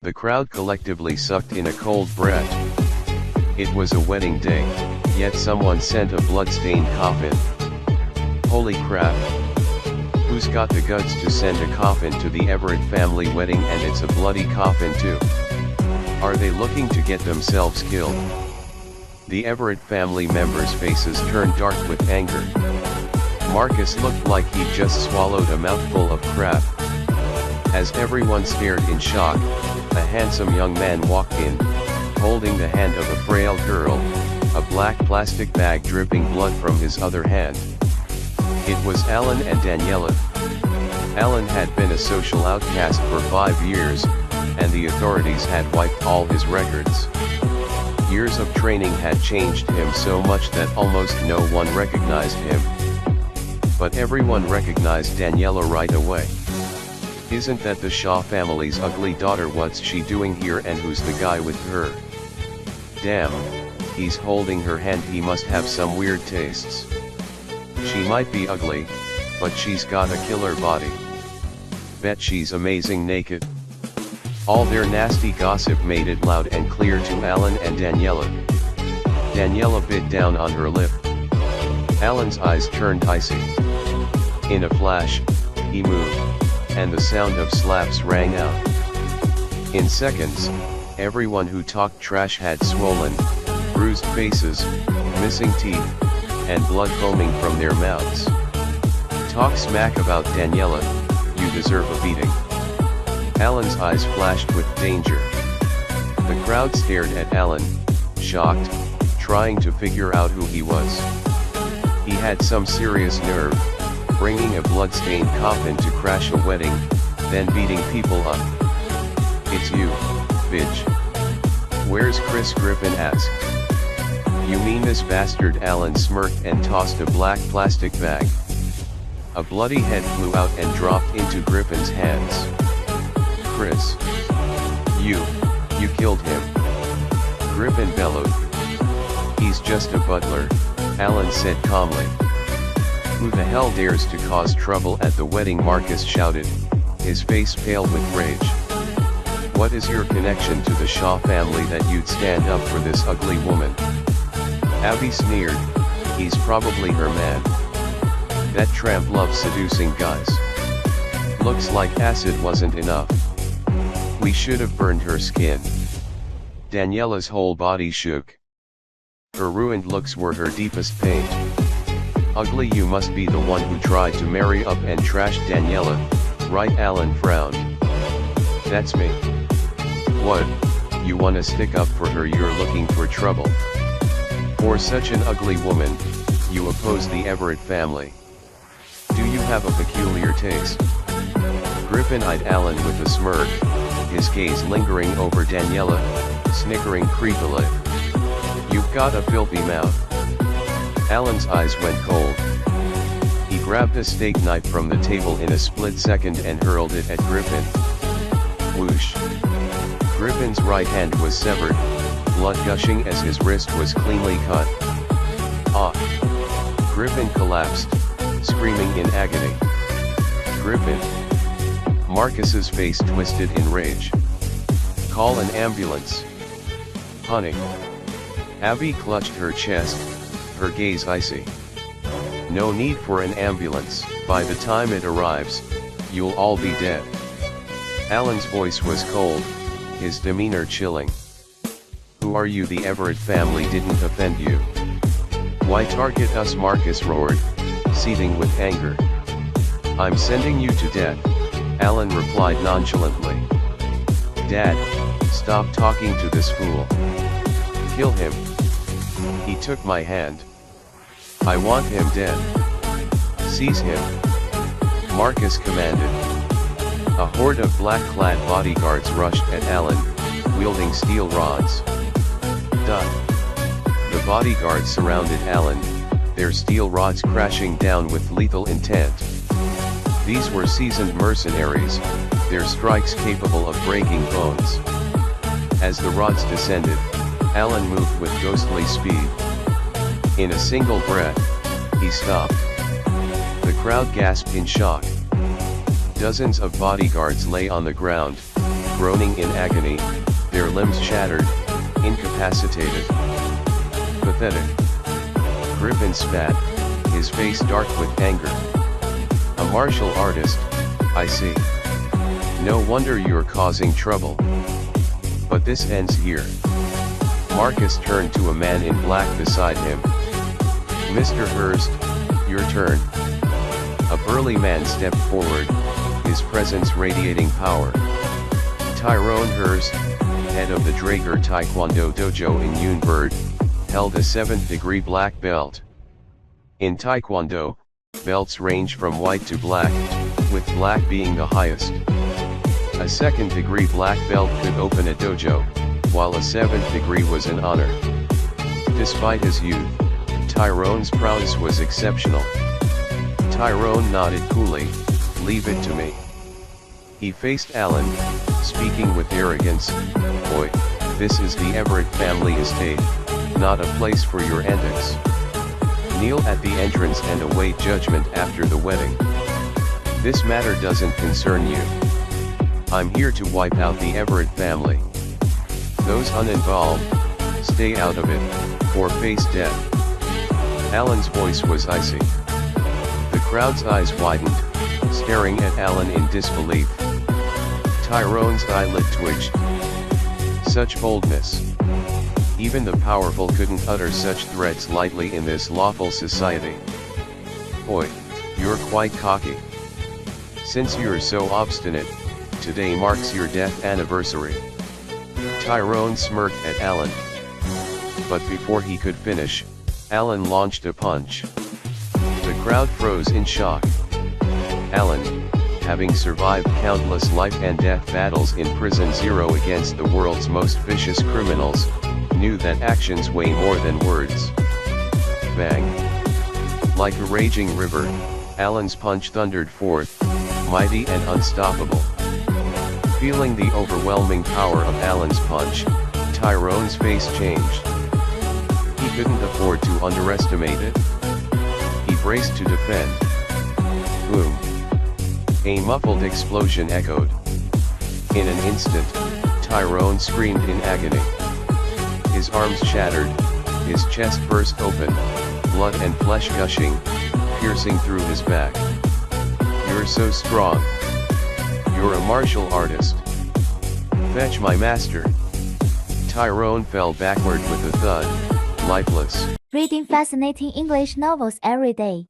The crowd collectively sucked in a cold breath. It was a wedding day, yet someone sent a blood-stained coffin. Holy crap! Who's got the guts to send a coffin to the Everett family wedding, and it's a bloody coffin too? Are they looking to get themselves killed? The Everett family members' faces turned dark with anger. Marcus looked like he'd just swallowed a mouthful of crap. As everyone stared in shock, a handsome young man walked in, holding the hand of a frail girl, a black plastic bag dripping blood from his other hand. It was Alan and Daniela. Alan had been a social outcast for 5 years, and the authorities had wiped all his records. Years of training had changed him so much that almost no one recognized him. But everyone recognized Daniela right away. Isn't that the Shaw family's ugly daughter? What's she doing here, and who's the guy with her? Damn, he's holding her hand. He must have some weird tastes. She might be ugly, but she's got a killer body. Bet she's amazing naked. All their nasty gossip made it loud and clear to Alan and Daniela. Daniela bit down on her lip. Alan's eyes turned icy. In a flash, he moved, and the sound of slaps rang out. In seconds, everyone who talked trash had swollen, bruised faces, missing teeth, and blood foaming from their mouths. Talk smack about Daniela, you deserve a beating. Alan's eyes flashed with danger. The crowd stared at Alan, shocked, trying to figure out who he was. He had some serious nerve, bringing a blood-stained coffin to crash a wedding, then beating people up. "It's you, bitch. Where's Chris?" Griffin asked. "You mean this bastard?" Alan smirked and tossed a black plastic bag. A bloody head flew out and dropped into Griffin's hands. "Chris. You killed him." Griffin bellowed. "He's just a butler," Alan said calmly. "Who the hell dares to cause trouble at the wedding?" Marcus shouted, his face pale with rage. "What is your connection to the Shaw family that you'd stand up for this ugly woman?" Abby sneered, "He's probably her man. That tramp loves seducing guys. Looks like acid wasn't enough. We should have burned her skin." Daniela's whole body shook. Her ruined looks were her deepest pain. "Ugly, you must be the one who tried to marry up and trash Daniela, right?" Alan frowned. "That's me." "What, you wanna stick up for her? You're looking for trouble. For such an ugly woman, you oppose the Everett family. Do you have a peculiar taste?" Griffin eyed Alan with a smirk, his gaze lingering over Daniela, snickering creepily. "You've got a filthy mouth." Alan's eyes went cold. He grabbed a steak knife from the table in a split second and hurled it at Griffin. Whoosh! Griffin's right hand was severed, blood gushing as his wrist was cleanly cut. "Ah!" Griffin collapsed, screaming in agony. "Griffin!" Marcus's face twisted in rage. "Call an ambulance." "Honey." Abby clutched her chest, her gaze icy. "No need for an ambulance. By the time it arrives, you'll all be dead." Alan's voice was cold, his demeanor chilling. "Who are you? The Everett family didn't offend you. Why target us?" Marcus roared, seething with anger. "I'm sending you to death," Alan replied nonchalantly. "Dad, stop talking to this fool. Kill him." He took my hand. "I want him dead." "Seize him," Marcus commanded. A horde of black-clad bodyguards rushed at Alan, wielding steel rods. "Duh!" The bodyguards surrounded Alan, their steel rods crashing down with lethal intent. These were seasoned mercenaries, their strikes capable of breaking bones. As the rods descended, Alan moved with ghostly speed. In a single breath, he stopped. The crowd gasped in shock. Dozens of bodyguards lay on the ground, groaning in agony, their limbs shattered, incapacitated. Pathetic. Griffin spat, his face dark with anger. A martial artist, I see. No wonder you're causing trouble. But this ends here. Marcus turned to a man in black beside him. Mr. Hurst, your turn. A burly man stepped forward, his presence radiating power. Tyrone Hurst, head of the Draeger Taekwondo Dojo in Yunbird, held a 7th degree black belt. In Taekwondo, belts range from white to black, with black being the highest. A 2nd degree black belt could open a dojo, while a 7th degree was an honor. Despite his youth, Tyrone's prowess was exceptional. Tyrone nodded coolly, leave it to me. He faced Alan, speaking with arrogance, boy, this is the Everett family estate, not a place for your antics. Kneel at the entrance and await judgment after the wedding. This matter doesn't concern you. I'm here to wipe out the Everett family. Those uninvolved, stay out of it, or face death. Alan's voice was icy. The crowd's eyes widened, staring at Alan in disbelief. Tyrone's eyelid twitched. Such boldness. Even the powerful couldn't utter such threats lightly in this lawful society. Boy, you're quite cocky. Since you're so obstinate, today marks your death anniversary. Tyrone smirked at Alan. But before he could finish, Alan launched a punch. The crowd froze in shock. Alan, having survived countless life and death battles in Prison Zero against the world's most vicious criminals, knew that actions weigh more than words. Bang. Like a raging river, Alan's punch thundered forth, mighty and unstoppable. Feeling the overwhelming power of Alan's punch, Tyrone's face changed. He couldn't afford to underestimate it. He braced to defend. Boom. A muffled explosion echoed. In an instant, Tyrone screamed in agony. His arms shattered, his chest burst open, blood and flesh gushing, piercing through his back. You're so strong. You're a martial artist. Fetch my master. Tyrone fell backward with a thud, lifeless. Reading fascinating English novels every day.